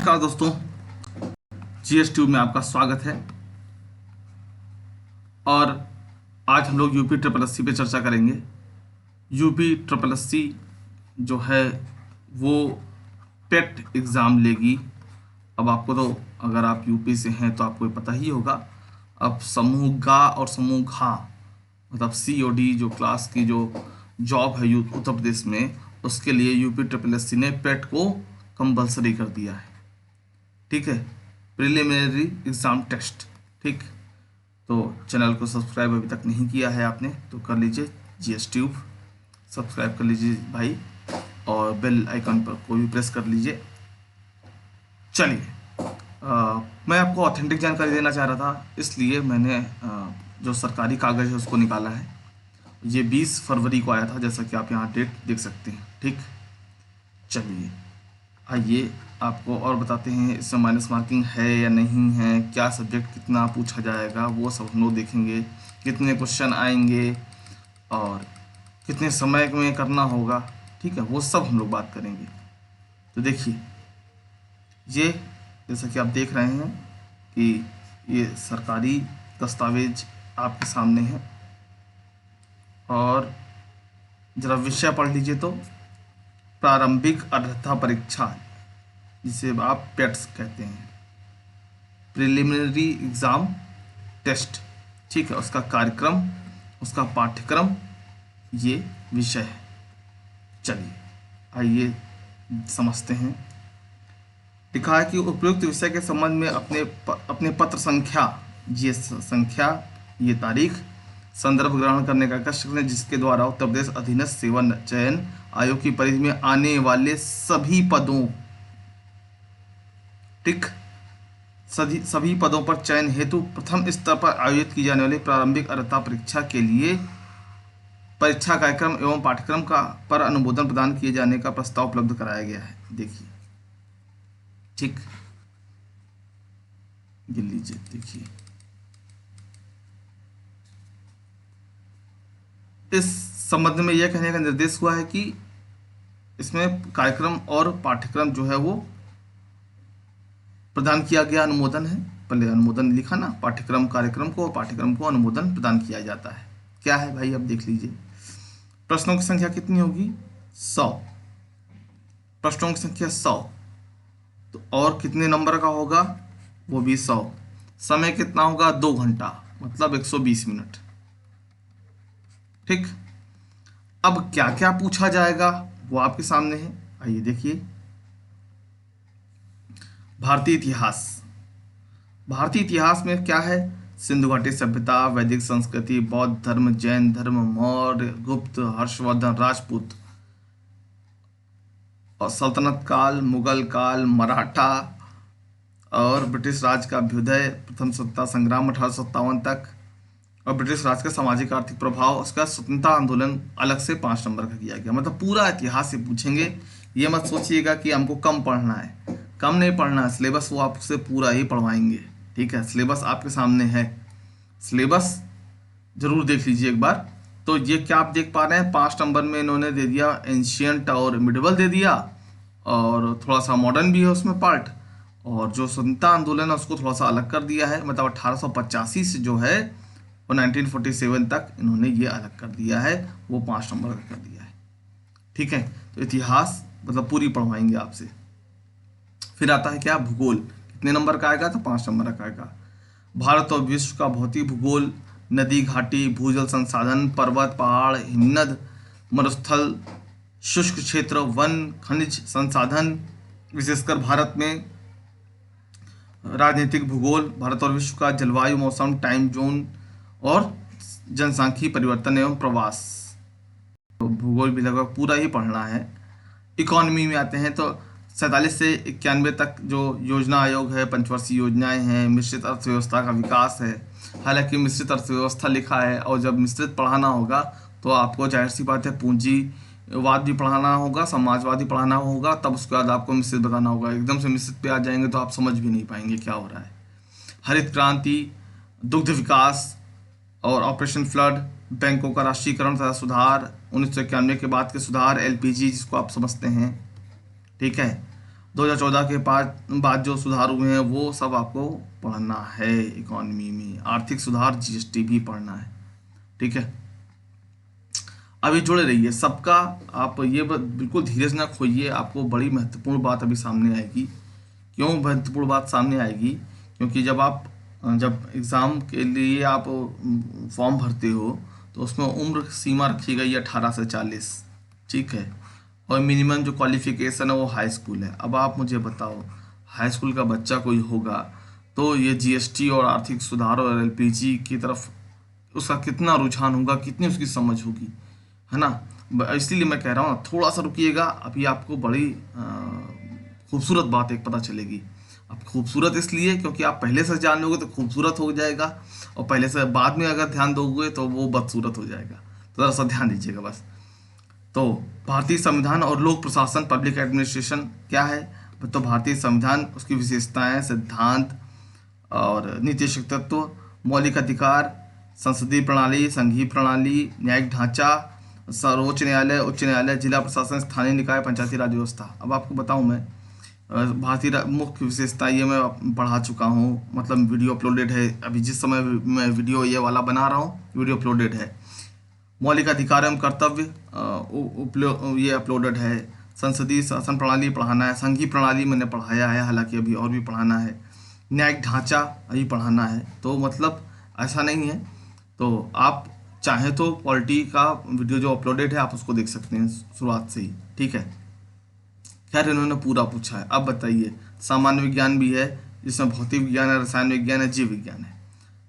नमस्कार दोस्तों, GS tube में आपका स्वागत है। और आज हम लोग यूपी ट्रिपल एस सी पे चर्चा करेंगे। यूपी ट्रिपल एस सी जो है वो पेट एग्ज़ाम लेगी। अब आपको तो, अगर आप यूपी से हैं तो आपको ये पता ही होगा। अब समूह गा और समूह घा, मतलब सी और डी जो क्लास की जो जॉब है उत्तर प्रदेश में, उसके लिए यूपी ट्रिपल एस सी ने पेट को कंपलसरी कर दिया है। ठीक है, प्रिलिमिनरी एग्ज़ाम टेस्ट। ठीक, तो चैनल को सब्सक्राइब अभी तक नहीं किया है आपने तो कर लीजिए, जीएस ट्यूब सब्सक्राइब कर लीजिए भाई, और बेल आइकन पर को भी प्रेस कर लीजिए। चलिए, मैं आपको ऑथेंटिक जानकारी देना चाह रहा था, इसलिए मैंने जो सरकारी कागज़ है उसको निकाला है। ये 20 फरवरी को आया था, जैसा कि आप यहाँ डेट देख सकते हैं। ठीक, चलिए आइए आपको और बताते हैं इसमें माइनस मार्किंग है या नहीं है, क्या सब्जेक्ट कितना पूछा जाएगा वो सब हम लोग देखेंगे, कितने क्वेश्चन आएंगे और कितने समय में करना होगा। ठीक है, वो सब हम लोग बात करेंगे। तो देखिए, ये जैसा कि आप देख रहे हैं कि ये सरकारी दस्तावेज आपके सामने है, और ज़रा विषय पढ़ लीजिए। तो प्रारंभिक अर्हता परीक्षा, जिसे आप पेट्स कहते हैं, प्रिलिमिनरी एग्ज़ाम टेस्ट। ठीक है, उसका कार्यक्रम, उसका पाठ्यक्रम, ये विषय है। चलिए आइए समझते हैं। लिखा है कि उपयुक्त विषय के संबंध में अपने पत्र संख्या, ये संख्या, ये तारीख, संदर्भ ग्रहण करने का कष्ट करें, जिसके द्वारा उत्तर प्रदेश अधीनस्थ सेवा चयन आयोग की परिधि में आने वाले सभी पदों, ठीक, सभी पदों पर चयन हेतु प्रथम स्तर पर आयोजित की जाने वाली प्रारंभिक अर्हता परीक्षा के लिए परीक्षा कार्यक्रम एवं पाठ्यक्रम का पर अनुमोदन प्रदान किए जाने का प्रस्ताव उपलब्ध कराया गया है। देखिए, ठीक, ये लीजिए, देखिए इस संबंध में यह कहने का निर्देश हुआ है कि इसमें कार्यक्रम और पाठ्यक्रम जो है वो प्रदान किया गया, अनुमोदन है। पहले अनुमोदन लिखा ना, पाठ्यक्रम कार्यक्रम को और पाठ्यक्रम को अनुमोदन प्रदान किया जाता है। क्या है भाई, अब देख लीजिए। प्रश्नों की संख्या कितनी होगी? 100 प्रश्नों की संख्या 100, तो और कितने नंबर का होगा? वो भी 100। समय कितना होगा? 2 घंटा, मतलब 120 मिनट। ठीक, अब क्या क्या पूछा जाएगा वो आपके सामने है, आइए देखिए। भारतीय इतिहास, भारतीय इतिहास में क्या है? सिंधु घाटी सभ्यता, वैदिक संस्कृति, बौद्ध धर्म, जैन धर्म, मौर्य, गुप्त, हर्षवर्धन, राजपूत और सल्तनत काल, मुगल काल, मराठा और ब्रिटिश राज का अभ्युदय, प्रथम स्वतंत्रता संग्राम 1857 तक, और ब्रिटिश राज का सामाजिक आर्थिक प्रभाव, उसका स्वतंत्रता आंदोलन अलग से 5 नंबर का किया गया। मतलब पूरा इतिहास से पूछेंगे। ये मत सोचिएगा कि हमको कम पढ़ना है, कम नहीं पढ़ना है, सिलेबस वो आपसे पूरा ही पढ़वाएंगे। ठीक है, सिलेबस आपके सामने है, सिलेबस जरूर देख लीजिए एक बार। तो ये क्या आप देख पा रहे हैं, 5 नंबर में इन्होंने दे दिया एंशियंट और मिडिवल दे दिया, और थोड़ा सा मॉडर्न भी है उसमें पार्ट, और जो स्वतंत्रता आंदोलन है उसको थोड़ा सा अलग कर दिया है। मतलब 1885 से जो है वो 1947 तक इन्होंने ये अलग कर दिया है, वो 5 नंबर का कर दिया है। ठीक है, तो इतिहास मतलब पूरी पढ़वाएंगे आपसे। फिर आता है क्या? भूगोल। कितने नंबर का आएगा? तो 5 नंबर का आएगा। भारत और विश्व का भौतिक भूगोल, नदी, घाटी, भूजल संसाधन, पर्वत, पहाड़, हिमनद, मरुस्थल, शुष्क क्षेत्र, वन, खनिज संसाधन, विशेषकर भारत में राजनीतिक भूगोल, भारत और विश्व का जलवायु, मौसम, टाइम जोन और जनसांख्यिकी परिवर्तन एवं प्रवास। तो भूगोल भी लगभग पूरा ही पढ़ना है। इकोनॉमी में आते हैं तो 47 से 91 तक जो योजना आयोग है, पंचवर्षीय योजनाएं हैं, मिश्रित अर्थव्यवस्था का विकास है। हालांकि मिश्रित अर्थव्यवस्था लिखा है, और जब मिश्रित पढ़ाना होगा तो आपको जाहिर सी बात है पूंजीवाद भी पढ़ाना होगा, समाजवाद भी पढ़ाना होगा, तब उसके बाद आपको मिश्रित बताना होगा। एकदम से मिश्रित पे आ जाएंगे तो आप समझ भी नहीं पाएंगे क्या हो रहा है। हरित क्रांति, दुग्ध विकास और ऑपरेशन फ्लड, बैंकों का राष्ट्रीयकरण तथा सुधार, 1991 के बाद के सुधार, एलपीजी जिसको आप समझते हैं। ठीक है, 2014 के बाद जो सुधार हुए हैं वो सब आपको पढ़ना है। इकोनॉमी में आर्थिक सुधार, जीएसटी भी पढ़ना है, ठीक है। अभी जुड़े रहिए सबका। आप ये बिल्कुल धीरज ना खोइए, आपको बड़ी महत्वपूर्ण बात अभी सामने आएगी। क्यों महत्वपूर्ण बात सामने आएगी? क्योंकि जब एग्ज़ाम के लिए आप फॉर्म भरते हो तो उसमें उम्र सीमा रखी गई है 18 से 40, ठीक है। और मिनिमम जो क्वालिफिकेशन है वो हाई स्कूल है। अब आप मुझे बताओ, हाई स्कूल का बच्चा कोई होगा तो ये जीएसटी और आर्थिक सुधार और एलपीजी की तरफ उसका कितना रुझान होगा, कितनी उसकी समझ होगी, है ना। इसलिए मैं कह रहा हूँ थोड़ा सा रुकिएगा, अभी आपको बड़ी खूबसूरत बात एक पता चलेगी। अब खूबसूरत इसलिए क्योंकि आप पहले से जान लोगे तो खूबसूरत हो जाएगा, और पहले से बाद में अगर ध्यान दोगे तो वो बदसूरत हो जाएगा। तो ज़रा सा ध्यान दीजिएगा बस। तो भारतीय संविधान और लोक प्रशासन, पब्लिक एडमिनिस्ट्रेशन क्या है? तो भारतीय संविधान, उसकी विशेषताएं, सिद्धांत और नीति तत्व, मौलिक अधिकार, संसदीय प्रणाली, संघीय प्रणाली, न्यायिक ढांचा, सर्वोच्च न्यायालय, उच्च न्यायालय, जिला प्रशासन, स्थानीय निकाय, पंचायती राज व्यवस्था। अब आपको बताऊं मैं, मुख्य विशेषता ये मैं पढ़ा चुका हूँ, मतलब वीडियो अपलोडेड है। अभी जिस समय मैं वीडियो ये वाला बना रहा हूँ वीडियो अपलोडेड है। मौलिक अधिकार एवं कर्तव्य ये अपलोडेड है। संसदीय शासन प्रणाली पढ़ाना है। संघीय प्रणाली मैंने पढ़ाया है, हालांकि अभी और भी पढ़ाना है। न्यायिक ढांचा अभी पढ़ाना है। तो मतलब ऐसा नहीं है। तो आप चाहें तो पॉलिटी का वीडियो जो अपलोडेड है आप उसको देख सकते हैं शुरुआत से ही, ठीक है। खैर इन्होंने पूरा पूछा है। अब बताइए, सामान्य विज्ञान भी है जिसमें भौतिक विज्ञान है, रसायन विज्ञान है, जीव विज्ञान है।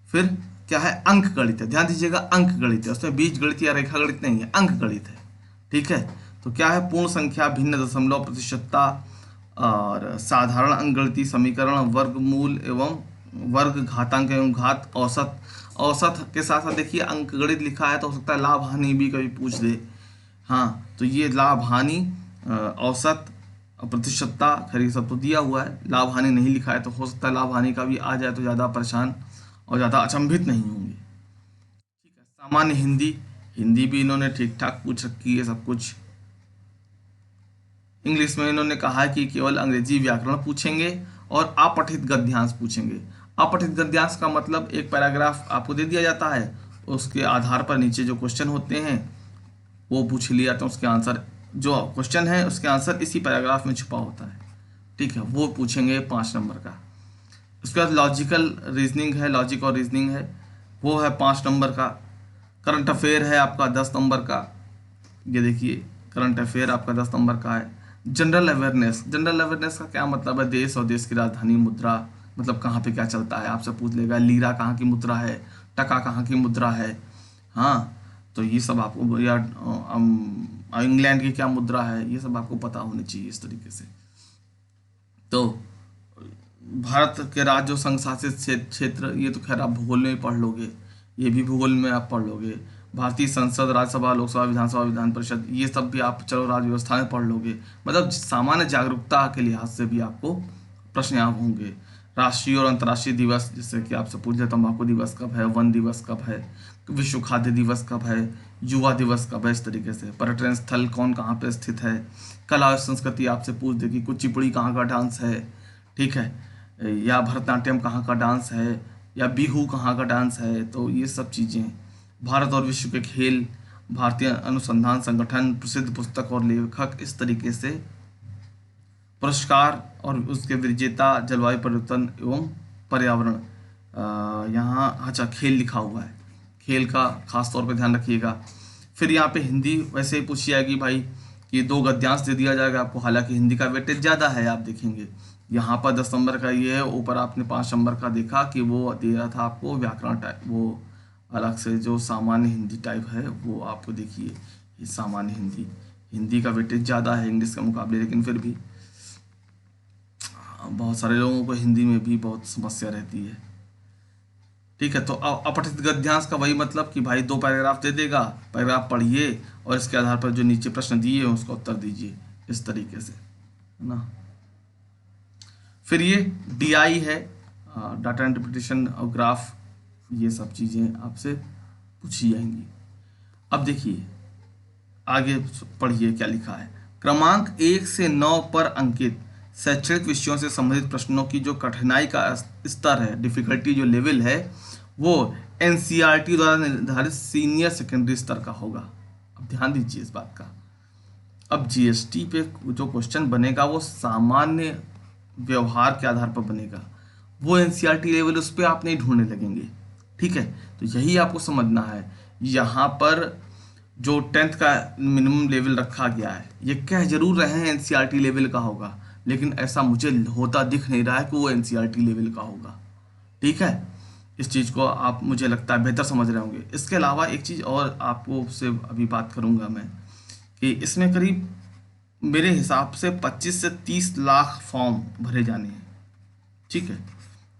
फिर क्या है? अंक गणित है। ध्यान दीजिएगा, अंक गणित है, उसमें बीज गणित या रेखा गणित नहीं है, अंक गणित है, ठीक है। तो क्या है? पूर्ण संख्या, भिन्न दशमलव, प्रतिशतता और साधारण अंकगणितीय समीकरण, वर्गमूल एवं वर्ग, घातांक एवं घात, औसत। औसत के साथ साथ देखिए अंक गणित लिखा है तो हो सकता है लाभ हानि भी कभी पूछ दे। हाँ, तो ये लाभ हानि, औसत, प्रतिशतता, खैर ये सब तो दिया हुआ है। लाभ हानि नहीं लिखा है तो हो सकता है लाभ हानि का भी आ जाए तो ज़्यादा परेशान और ज़्यादा अचंभित नहीं होंगे, ठीक है। सामान्य हिंदी, हिंदी भी इन्होंने ठीक ठाक पूछ रखी है सब कुछ। इंग्लिश में इन्होंने कहा है कि केवल अंग्रेजी व्याकरण पूछेंगे और अपठित गद्यांश पूछेंगे। अपठित गद्यांश का मतलब एक पैराग्राफ आपको दे दिया जाता है, उसके आधार पर नीचे जो क्वेश्चन होते हैं वो पूछ लिए जाते हैं, उसके आंसर, जो क्वेश्चन है उसके आंसर इसी पैराग्राफ में छुपा होता है, ठीक है। वो पूछेंगे 5 नंबर का। उसके बाद लॉजिकल रीजनिंग है, लॉजिक और रीजनिंग है, वो है 5 नंबर का। करंट अफेयर है आपका 10 नंबर का। ये देखिए करंट अफेयर आपका 10 नंबर का है। जनरल अवेयरनेस, जनरल अवेयरनेस का क्या मतलब है? देश और देश की राजधानी, मुद्रा, मतलब कहाँ पे क्या चलता है आपसे पूछ लेगा। लीरा कहाँ की मुद्रा है, टका कहाँ की मुद्रा है, हाँ। तो ये सब आपको, या इंग्लैंड की क्या मुद्रा है, ये सब आपको पता होनी चाहिए इस तरीके से। तो भारत के राज्य और संघ शासित क्षेत्र, ये तो खैर आप भूगोल में ही पढ़ लोगे, ये भी भूगोल में आप पढ़ लोगे। भारतीय संसद, राज्यसभा, लोकसभा, विधानसभा, विधान परिषद, ये सब भी आप चलो राज्य व्यवस्था में पढ़ लोगे। मतलब सामान्य जागरूकता के लिहाज से भी आपको प्रश्न यहाँ होंगे। राष्ट्रीय और अंतर्राष्ट्रीय दिवस, जैसे कि आपसे पूछ लिया तंबाकू दिवस कब है, वन दिवस कब है, विश्व खाद्य दिवस कब है, युवा दिवस कब है, इस तरीके से। पर्यटन स्थल कौन कहाँ पे स्थित है। कला और संस्कृति आपसे पूछ दे कि कुचिपुड़ी कहाँ का डांस है, ठीक है, या भरतनाट्यम कहाँ का डांस है, या बिहू कहाँ का डांस है। तो ये सब चीज़ें। भारत और विश्व के खेल, भारतीय अनुसंधान संगठन, प्रसिद्ध पुस्तक और लेखक, इस तरीके से। पुरस्कार और उसके विजेता, जलवायु परिवर्तन एवं पर्यावरण। यहाँ अच्छा खेल लिखा हुआ है, खेल का खास तौर पे ध्यान रखिएगा। फिर यहाँ पे हिंदी वैसे ही पूछी जाएगी भाई, कि 2 गद्यांश दे दिया जाएगा आपको, हालांकि हिंदी का वेटेज ज़्यादा है, आप देखेंगे यहाँ पर 10 नंबर का ये है, ऊपर आपने 5 नंबर का देखा कि वो दे रहा था आपको व्याकरण टाइप, वो अलग से जो सामान्य हिंदी टाइप है वो आपको देखिए। ये सामान्य हिंदी, हिंदी का वेटेज ज़्यादा है इंग्लिश के मुकाबले, लेकिन फिर भी बहुत सारे लोगों को हिंदी में भी बहुत समस्या रहती है, ठीक है। तो अपठित गद्यांश का वही मतलब कि भाई 2 पैराग्राफ दे देगा, पैराग्राफ पढ़िए और इसके आधार पर जो नीचे प्रश्न दिए हैं उसका उत्तर दीजिए, इस तरीके से, है ना। फिर ये डीआई है, डाटा इंटरप्रिटेशन और ग्राफ, ये सब चीज़ें आपसे पूछी जाएंगी। अब देखिए आगे पढ़िए क्या लिखा है। क्रमांक 1 से 9 पर अंकित शैक्षणिक विषयों से संबंधित प्रश्नों की जो कठिनाई का स्तर है, डिफिकल्टी जो लेवल है, वो एनसीईआरटी द्वारा निर्धारित सीनियर सेकेंडरी स्तर का होगा। अब ध्यान दीजिए इस बात का। अब जीएसटी पे जो क्वेश्चन बनेगा वो सामान्य व्यवहार के आधार पर बनेगा, वो एनसीईआरटी लेवल उस पर आप नहीं ढूंढने लगेंगे। ठीक है, तो यही आपको समझना है। यहाँ पर जो 10th का मिनिमम लेवल रखा गया है, ये कह जरूर रहे हैं एनसीईआरटी लेवल का होगा, लेकिन ऐसा मुझे होता दिख नहीं रहा है कि वो एनसीईआरटी लेवल का होगा। ठीक है, इस चीज़ को आप मुझे लगता है बेहतर समझ रहे होंगे। इसके अलावा एक चीज़ और आपको से अभी बात करूंगा मैं कि इसमें करीब मेरे हिसाब से 25 से 30 लाख फॉर्म भरे जाने हैं। ठीक है,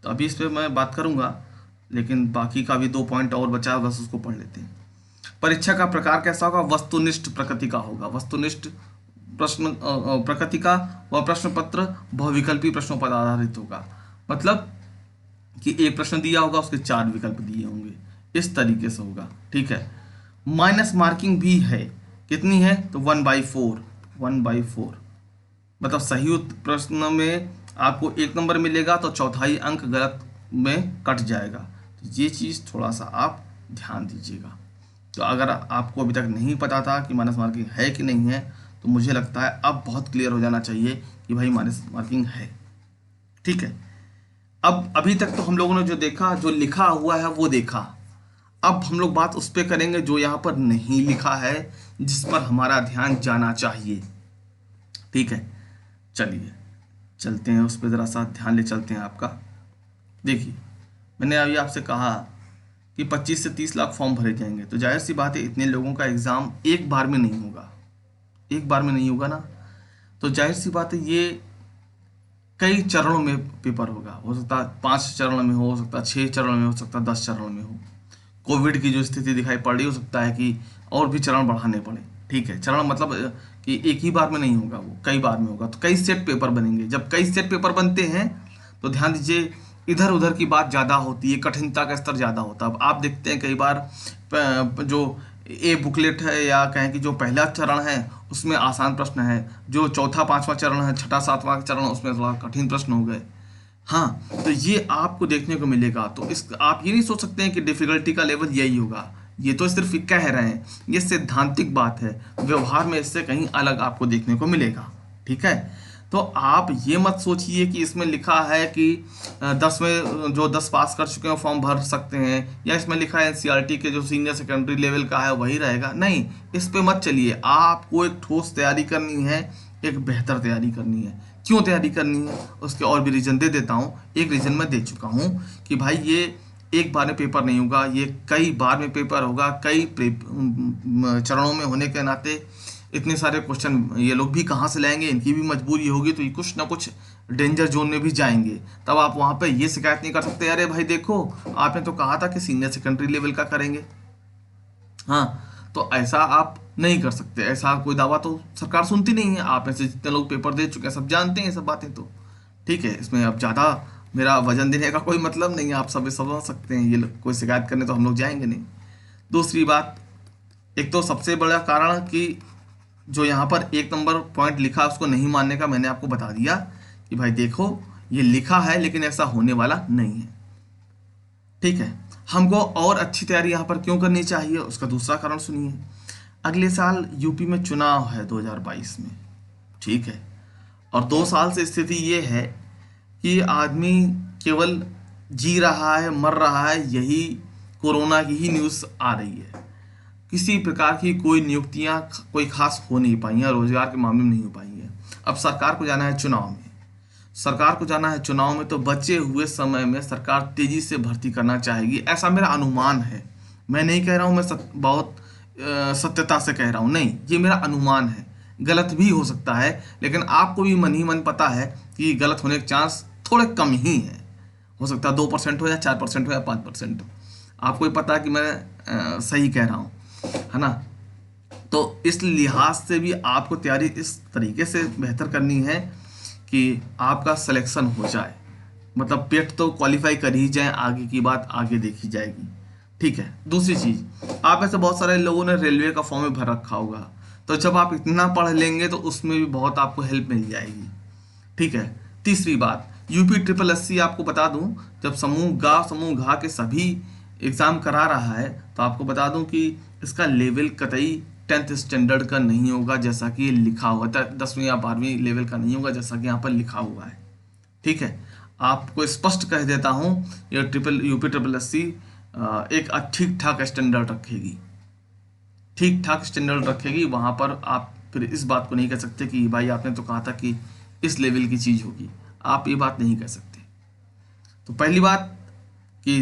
तो अभी इस पर मैं बात करूंगा, लेकिन बाकी का भी 2 पॉइंट और बचा है, बस उसको पढ़ लेते हैं। परीक्षा का प्रकार कैसा होगा? वस्तुनिष्ठ प्रकृति का होगा। वस्तुनिष्ठ प्रश्न प्रकृति का वह प्रश्न पत्र बहुविकल्पी प्रश्नों पर आधारित होगा। मतलब कि एक प्रश्न दिया होगा, उसके 4 विकल्प दिए होंगे, इस तरीके से होगा। ठीक है, माइनस मार्किंग भी है। कितनी है? तो 1/4। 1/4 मतलब सही प्रश्न में आपको 1 नंबर मिलेगा तो चौथाई अंक गलत में कट जाएगा। तो ये चीज़ थोड़ा सा आप ध्यान दीजिएगा। तो अगर आपको अभी तक नहीं पता था कि माइनस मार्किंग है कि नहीं है, तो मुझे लगता है अब बहुत क्लियर हो जाना चाहिए कि भाई माइनस मार्किंग है। ठीक है, अब अभी तक तो हम लोगों ने जो देखा, जो लिखा हुआ है वो देखा। अब हम लोग बात उस पर करेंगे जो यहाँ पर नहीं लिखा है, जिस पर हमारा ध्यान जाना चाहिए। ठीक है, चलिए चलते हैं उस पर, ज़रा सा ध्यान ले चलते हैं आपका। देखिए, मैंने अभी आपसे कहा कि 25 से 30 लाख फॉर्म भरे जाएंगे, तो जाहिर सी बात है इतने लोगों का एग्ज़ाम एक बार में नहीं होगा। एक बार में नहीं होगा ना, तो जाहिर सी बात है ये कई चरणों में पेपर होगा। हो सकता है 5 चरण में हो सकता है 6 चरण में हो सकता है 10 चरण में हो। कोविड की जो स्थिति दिखाई पड़ रही, हो सकता है कि और भी चरण बढ़ाने पड़े। ठीक है, चरण मतलब कि एक ही बार में नहीं होगा, वो कई बार में होगा। तो कई सेट पेपर बनेंगे। जब कई सेट पेपर बनते हैं तो ध्यान दीजिए, इधर उधर की बात ज़्यादा होती है, कठिनता का स्तर ज़्यादा होता है। अब आप देखते हैं कई बार जो ए बुकलेट है या कहें कि जो पहला चरण है उसमें आसान प्रश्न है, जो चौथा 5वां चरण है, 6ठा 7वां चरण, उसमें थोड़ा कठिन प्रश्न हो गए। हाँ, तो ये आपको देखने को मिलेगा। तो इस आप ये नहीं सोच सकते हैं कि डिफिकल्टी का लेवल यही होगा। ये तो सिर्फ कह रहे हैं, ये सैद्धांतिक बात है। व्यवहार में इससे कहीं अलग आपको देखने को मिलेगा। ठीक है, तो आप ये मत सोचिए कि इसमें लिखा है कि 10 में जो 10 पास कर चुके हैं फॉर्म भर सकते हैं, या इसमें लिखा है एनसीईआरटी के जो सीनियर सेकेंडरी लेवल का है वही रहेगा। नहीं, इस पे मत चलिए। आपको एक ठोस तैयारी करनी है, एक बेहतर तैयारी करनी है। क्यों तैयारी करनी है, उसके और भी रीज़न दे देता हूँ। एक रीज़न मैं दे चुका हूँ कि भाई ये एक बार में पेपर नहीं होगा, ये कई बार में पेपर होगा। कई चरणों में होने के नाते इतने सारे क्वेश्चन ये लोग भी कहाँ से लाएंगे, इनकी भी मजबूरी होगी, तो ये कुछ ना कुछ डेंजर जोन में भी जाएंगे। तब आप वहाँ पे ये शिकायत नहीं कर सकते, अरे भाई देखो आपने तो कहा था कि सीनियर सेकेंडरी लेवल का करेंगे। हाँ, तो ऐसा आप नहीं कर सकते। ऐसा कोई दावा तो सरकार सुनती नहीं है। आप में से जितने लोग पेपर दे चुके हैं सब जानते हैं ये सब बातें। तो ठीक है, इसमें अब ज़्यादा मेरा वजन देने का कोई मतलब नहीं है। आप सब समझ सकते हैं, ये कोई शिकायत करने तो हम लोग जाएंगे नहीं। दूसरी बात, एक तो सबसे बड़ा कारण कि जो यहाँ पर 1 नंबर पॉइंट लिखा उसको नहीं मानने का, मैंने आपको बता दिया कि भाई देखो ये लिखा है लेकिन ऐसा होने वाला नहीं है। ठीक है, हमको और अच्छी तैयारी यहाँ पर क्यों करनी चाहिए, उसका दूसरा कारण सुनिए। अगले साल यूपी में चुनाव है 2022 में। ठीक है, और 2 साल से स्थिति ये है कि आदमी केवल जी रहा है, मर रहा है, यही कोरोना की ही न्यूज़ आ रही है। किसी प्रकार की कोई नियुक्तियां कोई खास हो नहीं पाई हैं, रोजगार के मामले में नहीं हो पाई हैं। अब सरकार को जाना है चुनाव में। सरकार को जाना है चुनाव में, तो बचे हुए समय में सरकार तेजी से भर्ती करना चाहेगी, ऐसा मेरा अनुमान है। मैं नहीं कह रहा हूँ, मैं बहुत सत्यता से कह रहा हूँ, नहीं, ये मेरा अनुमान है। गलत भी हो सकता है, लेकिन आपको भी मन ही मन पता है कि गलत होने के चांस थोड़े कम ही हैं। हो सकता है 2% हो या 4% हो या 5%। आपको भी पता है कि मैं सही कह रहा हूँ, है ना। तो इस लिहाज से भी आपको तैयारी इस तरीके से बेहतर करनी है कि आपका सिलेक्शन हो जाए, मतलब पेट तो क्वालिफाई कर ही जाए, आगे की बात आगे देखी जाएगी। ठीक है, दूसरी चीज़, आप ऐसे बहुत सारे लोगों ने रेलवे का फॉर्म भर रखा होगा, तो जब आप इतना पढ़ लेंगे तो उसमें भी बहुत आपको हेल्प मिल जाएगी। ठीक है। तीसरी बात, यूपी ट्रिपल एससी आपको बता दूं, जब समूह घा के सभी एग्ज़ाम करा रहा है तो आपको बता दूं कि इसका लेवल कतई 10th स्टैंडर्ड का नहीं होगा जैसा कि ये लिखा हुआ था, 10वीं या 12वीं लेवल का नहीं होगा जैसा कि यहाँ पर लिखा हुआ है। ठीक है, आपको स्पष्ट कह देता हूँ, ये यूपी ट्रिपल एससी एक ठीक ठाक स्टैंडर्ड रखेगी, ठीक ठाक स्टैंडर्ड रखेगी। वहाँ पर आप फिर इस बात को नहीं कह सकते कि भाई आपने तो कहा था कि इस लेवल की चीज़ होगी, आप ये बात नहीं कह सकते। तो पहली बात कि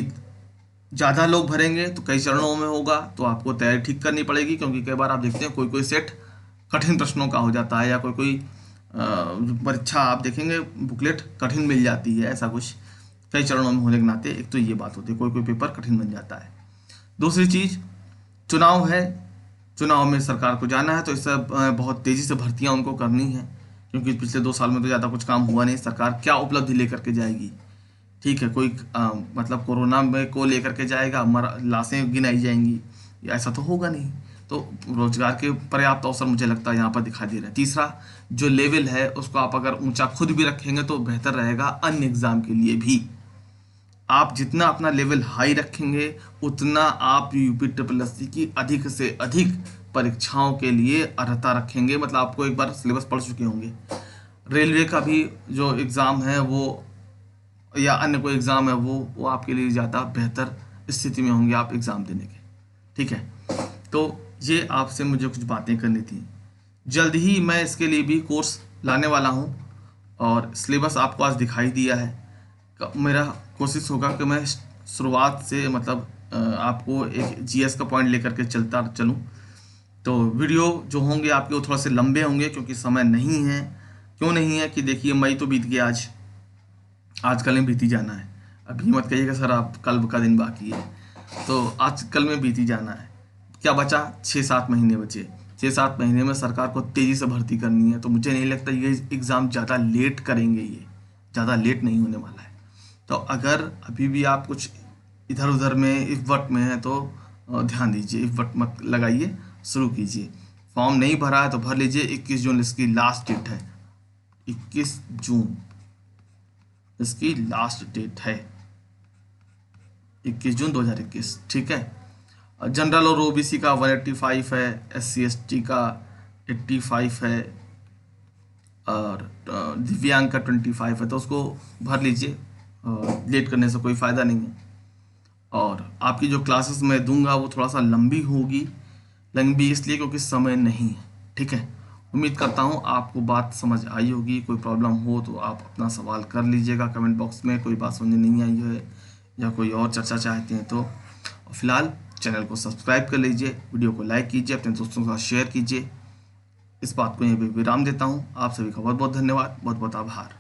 ज़्यादा लोग भरेंगे तो कई चरणों में होगा, तो आपको तैयारी ठीक करनी पड़ेगी, क्योंकि कई बार आप देखते हैं कोई सेट कठिन प्रश्नों का हो जाता है, या कोई परीक्षा आप देखेंगे बुकलेट कठिन मिल जाती है, ऐसा कुछ कई चरणों में होने के नाते एक तो ये बात होती है, कोई पेपर कठिन बन जाता है। दूसरी चीज़, चुनाव है, चुनाव में सरकार को जाना है तो इससे बहुत तेज़ी से भर्तियां उनको करनी है, क्योंकि पिछले 2 साल में तो ज़्यादा कुछ काम हुआ नहीं। सरकार क्या उपलब्धि लेकर के जाएगी? ठीक है, कोई मतलब कोरोना में को लेकर के जाएगा, लाशें गिनाई जाएंगी, ऐसा तो होगा नहीं। तो रोजगार के पर्याप्त अवसर मुझे लगता है यहाँ पर दिखाई दे रहा है। तीसरा, जो लेवल है उसको आप अगर ऊंचा खुद भी रखेंगे तो बेहतर रहेगा अन्य एग्जाम के लिए भी। आप जितना अपना लेवल हाई रखेंगे उतना आप यूपी ट्रिपल एससी की अधिक से अधिक परीक्षाओं के लिए अर्हता रखेंगे। मतलब आपको एक बार सिलेबस पढ़ चुके होंगे। रेलवे का भी जो एग्ज़ाम है वो, या अन्य कोई एग्ज़ाम है वो आपके लिए ज़्यादा बेहतर स्थिति में होंगे आप एग्ज़ाम देने के। ठीक है, तो ये आपसे मुझे कुछ बातें करनी थी। जल्द ही मैं इसके लिए भी कोर्स लाने वाला हूँ, और सिलेबस आपको आज दिखाई दिया है। मेरा कोशिश होगा कि मैं शुरुआत से मतलब आपको एक जीएस का पॉइंट लेकर के चलूँ। तो वीडियो जो होंगे आपके वो थोड़ा से लंबे होंगे, क्योंकि समय नहीं है। क्यों नहीं है कि देखिए मई तो बीत गया, आज कल में बीती जाना है। अभी मत कहिएगा सर आप कल का दिन बाकी है, तो आज कल में बीती जाना है। क्या बचा? 6-7 महीने बचे। 6-7 महीने में सरकार को तेज़ी से भर्ती करनी है, तो मुझे नहीं लगता ये एग्ज़ाम ज़्यादा लेट करेंगे, ये ज़्यादा लेट नहीं होने वाला है। तो अगर अभी भी आप कुछ इधर उधर में इफ्वट में है तो ध्यान दीजिए, इफ्वट मत लगाइए, शुरू कीजिए। फॉर्म नहीं भरा है तो भर लीजिए, 21 जून इसकी लास्ट डेट है। 21 जून इसकी लास्ट डेट है, 21 जून 2021। ठीक है, जनरल और ओबीसी का 185 है, SC ST का 85 है, और दिव्यांग का 25 है, तो उसको भर लीजिए। लेट करने से कोई फ़ायदा नहीं है। और आपकी जो क्लासेस मैं दूंगा वो थोड़ा सा लंबी होगी, लंबी इसलिए क्योंकि समय नहीं है। ठीक है, उम्मीद करता हूँ आपको बात समझ आई होगी। कोई प्रॉब्लम हो तो आप अपना सवाल कर लीजिएगा कमेंट बॉक्स में, कोई बात समझ नहीं आई है या कोई और चर्चा चाहते हैं तो। फिलहाल चैनल को सब्सक्राइब कर लीजिए, वीडियो को लाइक कीजिए, अपने दोस्तों के साथ शेयर कीजिए। इस बात को यहीं पे विराम देता हूँ। आप सभी का बहुत बहुत धन्यवाद, बहुत बहुत आभार।